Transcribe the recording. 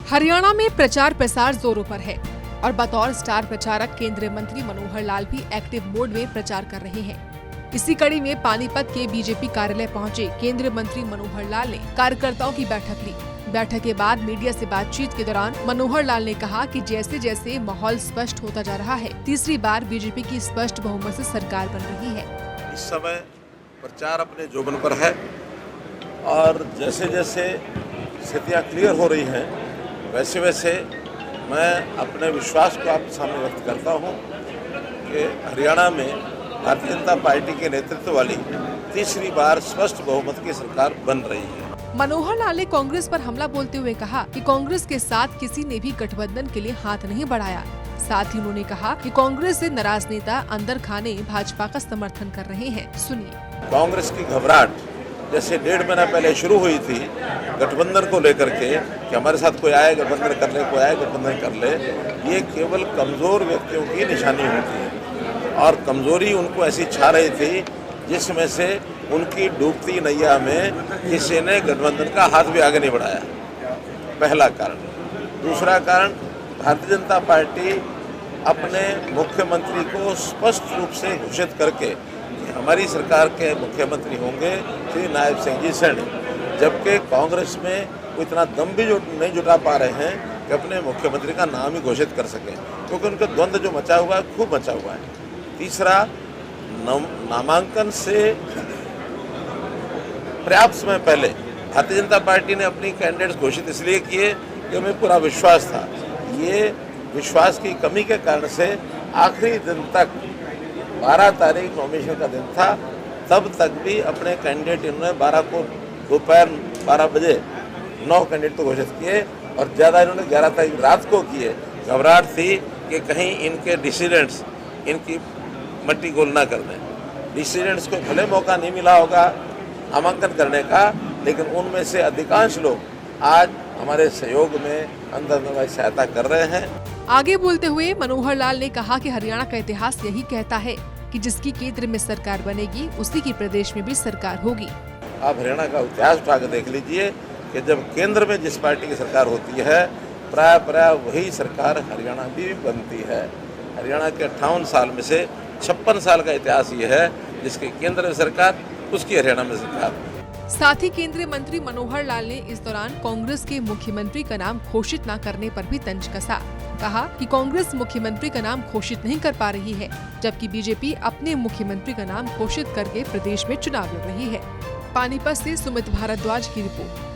हरियाणा में प्रचार प्रसार जोरों पर है और बतौर स्टार प्रचारक केंद्रीय मंत्री मनोहर लाल भी एक्टिव मोड में प्रचार कर रहे हैं। इसी कड़ी में पानीपत के बीजेपी कार्यालय पहुंचे केंद्रीय मंत्री मनोहर लाल ने कार्यकर्ताओं की बैठक ली। बैठक के बाद मीडिया से बातचीत के दौरान मनोहर लाल ने कहा कि जैसे जैसे माहौल स्पष्ट होता जा रहा है, तीसरी बार बीजेपी की स्पष्ट बहुमत से सरकार बन रही है। इस समय प्रचार अपने जोबन पर है और जैसे जैसे स्थितियाँ क्लियर हो रही हैं, वैसे वैसे मैं अपने विश्वास को आपके सामने व्यक्त करता हूँ कि हरियाणा में भारतीय जनता पार्टी के नेतृत्व वाली तीसरी बार स्पष्ट बहुमत की सरकार बन रही है। मनोहर लाल ने कांग्रेस पर हमला बोलते हुए कहा कि कांग्रेस के साथ किसी ने भी गठबंधन के लिए हाथ नहीं बढ़ाया। साथ ही उन्होंने कहा कि कांग्रेस से नाराज नेता अंदर खाने भाजपा का समर्थन कर रहे हैं। सुनिए। कांग्रेस की घबराहट जैसे 1.5 महीना पहले शुरू हुई थी गठबंधन को लेकर के कि हमारे साथ कोई आए गठबंधन कर ले, कोई आए गठबंधन कर ले, ये केवल कमजोर व्यक्तियों की निशानी होती है और कमजोरी उनको ऐसी छा रही थी जिसमें से उनकी डूबती नैया में किसी ने गठबंधन का हाथ भी आगे नहीं बढ़ाया। पहला कारण। दूसरा कारण, भारतीय जनता पार्टी अपने मुख्यमंत्री को स्पष्ट रूप से घोषित करके हमारी सरकार के मुख्यमंत्री होंगे श्री नायब सिंह जी सैनी, जबकि कांग्रेस में वो इतना दम भी नहीं जुटा पा रहे हैं कि अपने मुख्यमंत्री का नाम ही घोषित कर सकें, क्योंकि उनका द्वंद्व जो मचा हुआ है खूब मचा हुआ है। तीसरा, नामांकन से पर्याप्त समय पहले भारतीय जनता पार्टी ने अपनी कैंडिडेट्स घोषित इसलिए किए कि हमें पूरा विश्वास था। ये विश्वास की कमी के कारण से आखिरी दिन तक 12 तारीख नॉमिनेशन का दिन था, तब तक भी अपने कैंडिडेट इन्होंने 12 को दोपहर 12 बजे 9 कैंडिडेट तो घोषित किए और ज़्यादा इन्होंने 11 तारीख रात को किए। घबराहट थी कि कहीं इनके डिसीडेंट्स इनकी मट्टी गोल ना कर दें। डिसीडेंट्स को भले मौका नहीं मिला होगा नामांकन करने का, लेकिन उनमें से अधिकांश लोग आज हमारे सहयोग में अंदर सहायता कर रहे हैं। आगे बोलते हुए मनोहर लाल ने कहा कि हरियाणा का इतिहास यही कहता है कि जिसकी केंद्र में सरकार बनेगी उसी की प्रदेश में भी सरकार होगी। आप हरियाणा का इतिहास उठा कर देख लीजिए कि जब केंद्र में जिस पार्टी की सरकार होती है प्राय वही सरकार हरियाणा भी बनती है। हरियाणा के 58 साल में से 56 साल का इतिहास ये है जिसके केंद्र में सरकार उसकी हरियाणा में सरकार। साथ ही केंद्रीय मंत्री मनोहर लाल ने इस दौरान कांग्रेस के मुख्यमंत्री का नाम घोषित न करने पर भी तंज कसा। कहा कि कांग्रेस मुख्यमंत्री का नाम घोषित नहीं कर पा रही है, जबकि बीजेपी अपने मुख्यमंत्री का नाम घोषित करके प्रदेश में चुनाव लड़ रही है। पानीपत से सुमित भारद्वाज की रिपोर्ट।